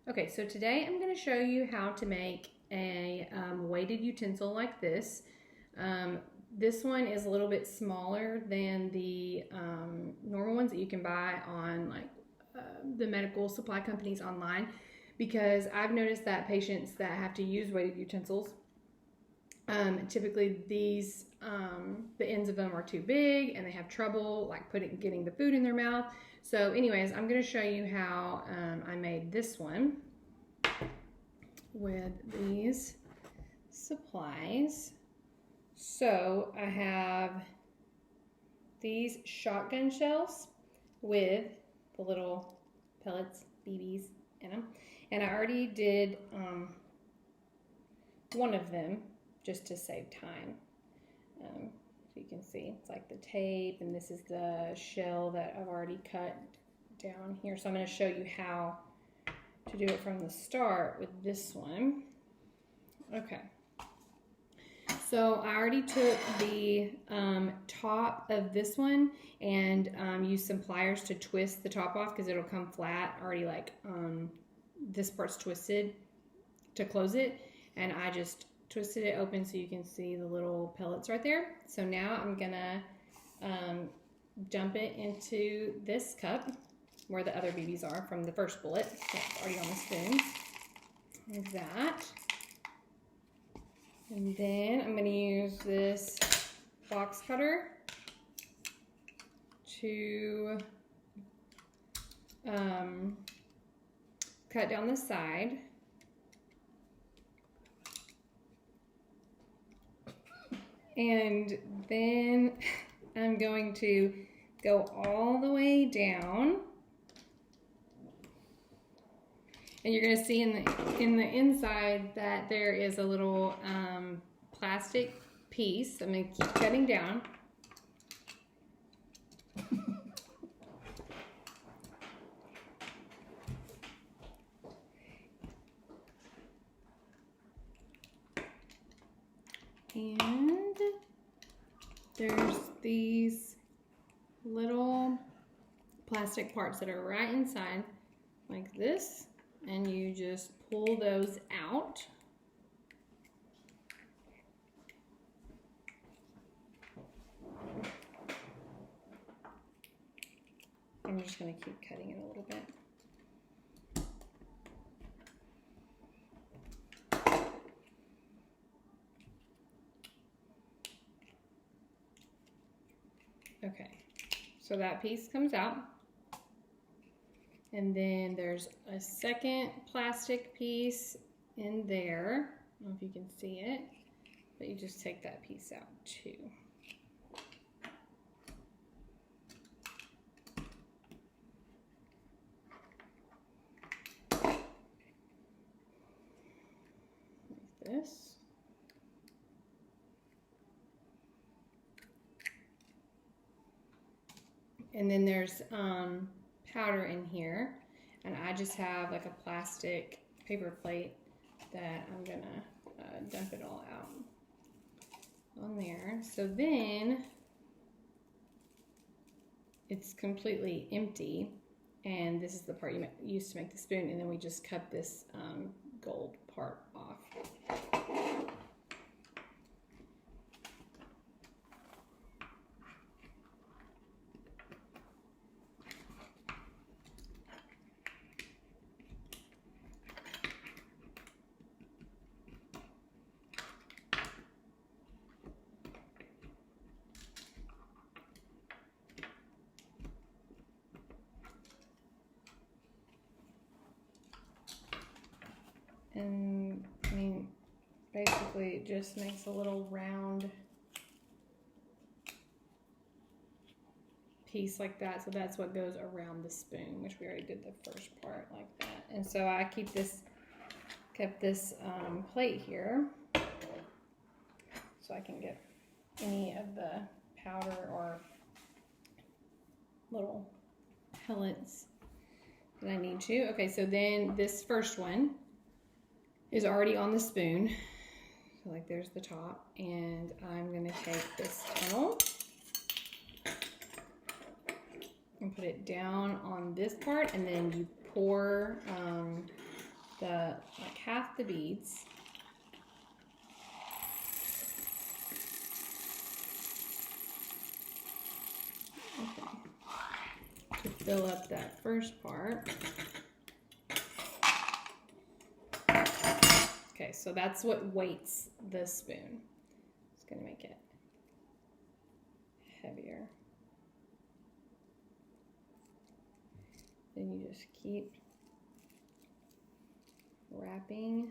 Okay, so today I'm going to show you how to make a weighted utensil like this. This one is a little bit smaller than the normal ones that you can buy on the medical supply companies online, because I've noticed that patients that have to use weighted utensils, typically these the ends of them are too big and they have trouble like getting the food in their mouth. So anyways, I'm going to show you how I made this one with these supplies. So I have these shotgun shells with the little pellets, BBs in them. And I already did one of them just to save time. So you can see it's like the tape, and this is the shell that I've already cut down here. So I'm going to show you how to do it from the start with this one. Okay. So I already took the top of this one and used some pliers to twist the top off because it'll come flat already, like this part's twisted to close it, and I just twisted it open so you can see the little pellets right there. So now I'm gonna dump it into this cup where the other BBs are from the first bullet. So it's already on the spoon, like that. And then I'm gonna use this box cutter to cut down the side. And then I'm going to go all the way down. And you're going to see in the inside that there is a little plastic piece. I'm going to keep cutting down. And there's these little plastic parts that are right inside, like this, and you just pull those out. I'm just going to keep cutting it a little bit. Okay, so that piece comes out, and then there's a second plastic piece in there. I don't know if you can see it, but you just take that piece out too. Like this. And then there's powder in here, and I just have like a plastic paper plate that I'm gonna dump it all out on there. So then it's completely empty, and this is the part you used to make the spoon, and then we just cut this gold part off. And I mean, basically it just makes a little round piece like that. So that's what goes around the spoon, which we already did the first part like that. And so I kept this plate here so I can get any of the powder or little pellets that I need to. Okay, so then this first one is already on the spoon. So like there's the top, and I'm gonna take this tunnel and put it down on this part, and then you pour like half the beads. Okay. To fill up that first part. Okay, so that's what weights the spoon. It's going to make it heavier. Then you just keep wrapping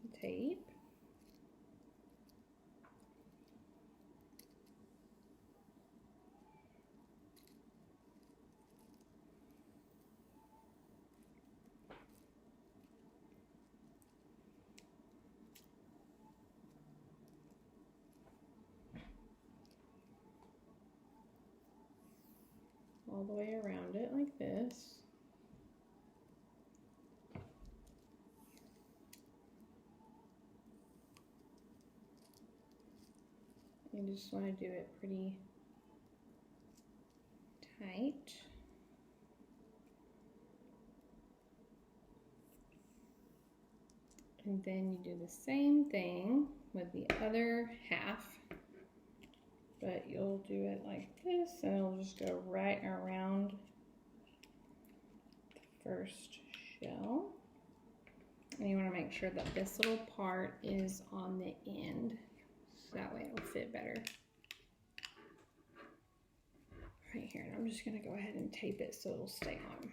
the tape. All the way around it like this. You just want to do it pretty tight. And then you do the same thing with the other half, but you'll do it like this, and it'll just go right around the first shell. And you want to make sure that this little part is on the end, so that way it'll fit better. Right here, and I'm just going to go ahead and tape it so it'll stay on.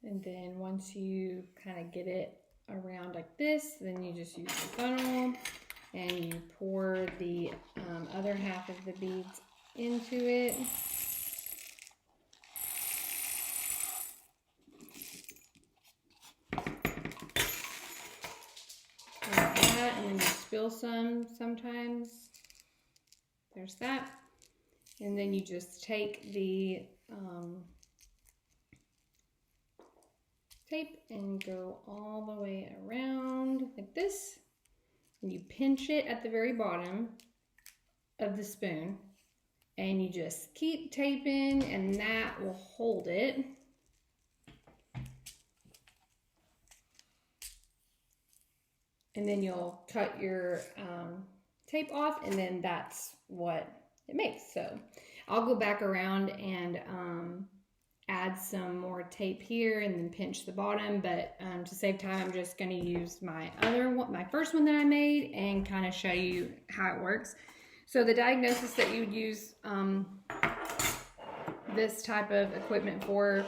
And then once you kind of get it around like this, then you just use the funnel and you pour the other half of the beads into it. Like that, and then you spill some sometimes. There's that. And then you just take the tape and go all the way around like this, and you pinch it at the very bottom of the spoon, and you just keep taping, and that will hold it. And then you'll cut your tape off, and then that's what it makes. So I'll go back around and add some more tape here and then pinch the bottom, but to save time, I'm just going to use my first one that I made and kind of show you how it works. So the diagnosis that you would use this type of equipment for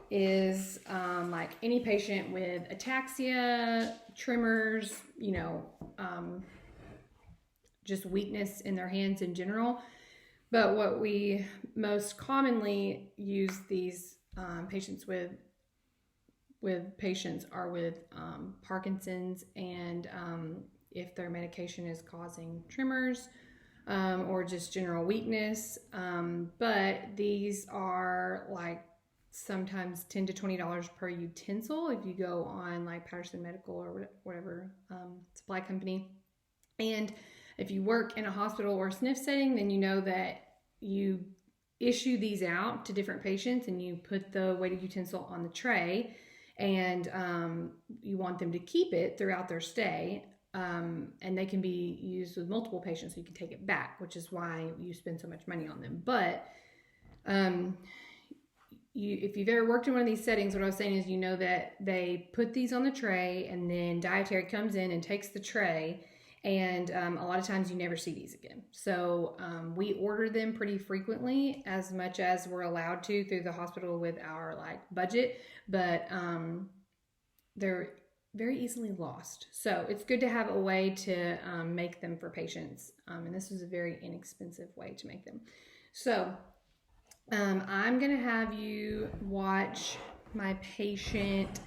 is like any patient with ataxia, tremors, you know, just weakness in their hands in general. But what we most commonly use these patients with patients are with Parkinson's, and if their medication is causing tremors or just general weakness. But these are like sometimes $10 to $20 per utensil if you go on like Patterson Medical or whatever supply company. And if you work in a hospital or a SNF setting, then you know that you issue these out to different patients and you put the weighted utensil on the tray, and you want them to keep it throughout their stay. And they can be used with multiple patients, so you can take it back, which is why you spend so much money on them. But if you've ever worked in one of these settings, what I was saying is, you know that they put these on the tray, and then dietary comes in and takes the tray, and a lot of times you never see these again. So we order them pretty frequently, as much as we're allowed to through the hospital with our like budget. But very easily lost. So it's good to have a way to make them for patients. And this is a very inexpensive way to make them. So I'm going to have you watch my patient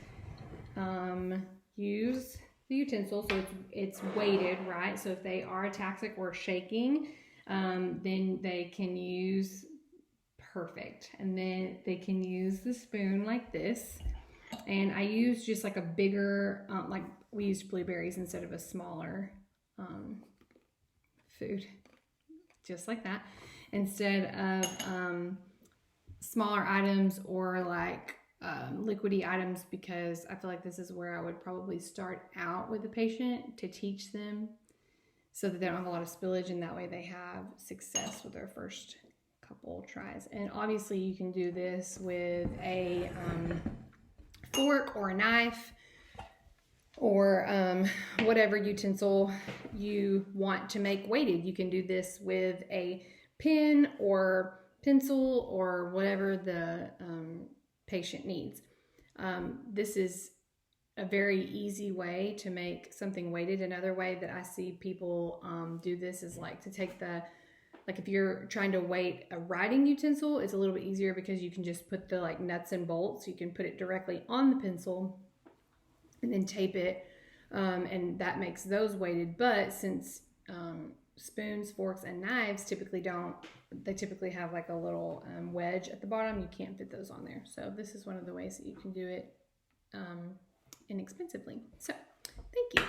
use the utensil. So it's weighted, right? So if they are ataxic or shaking, then they can use perfect. And then they can use the spoon like this. And I use just like a bigger, like we used blueberries instead of a smaller food, just like that. Instead of smaller items or like liquidy items, because I feel like this is where I would probably start out with the patient to teach them so that they don't have a lot of spillage, and that way they have success with their first couple tries. And obviously you can do this with a fork or a knife or whatever utensil you want to make weighted. You can do this with a pen or pencil or whatever the patient needs. This is a very easy way to make something weighted. Another way that I see people do this is like to take like if you're trying to weight a writing utensil, it's a little bit easier because you can just put the like nuts and bolts. You can put it directly on the pencil and then tape it, and that makes those weighted. But since spoons, forks, and knives typically have like a little wedge at the bottom, you can't fit those on there. So this is one of the ways that you can do it inexpensively. So thank you.